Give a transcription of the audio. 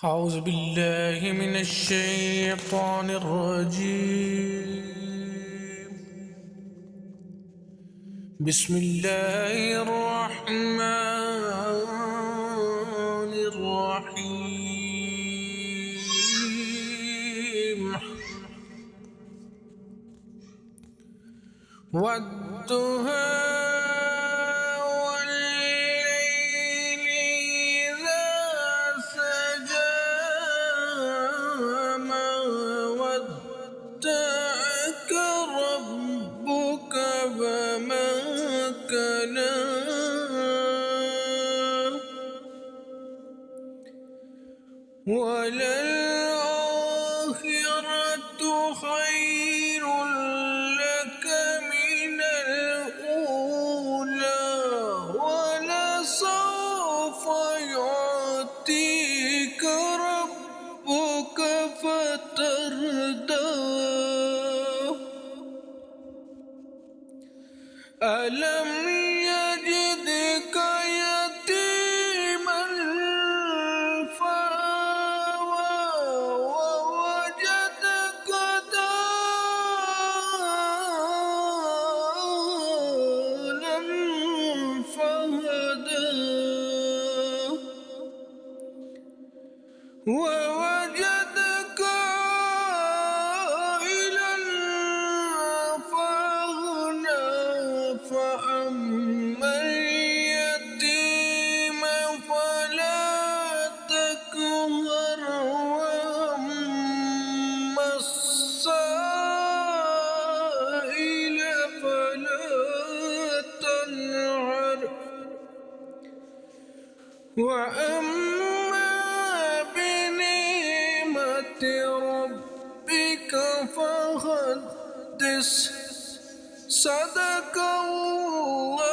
أعوذ بالله من الشيطان الرجيم. بسم الله الرحمن الرحيم. والضحى والليل إذا سجى ما ودعك ربك وما قلى وللآخرة خير لك من الأولى ولسوف يعطيك ربك فترضى. ألم يجدك يتيما فآوى ووجدك ضالا فهدى ووجدك عائلا فأغنى فأما اليتيم فلا تقهر وأما السائل فلا تنهر وأما بنعمة ربك فحدث. صدق الله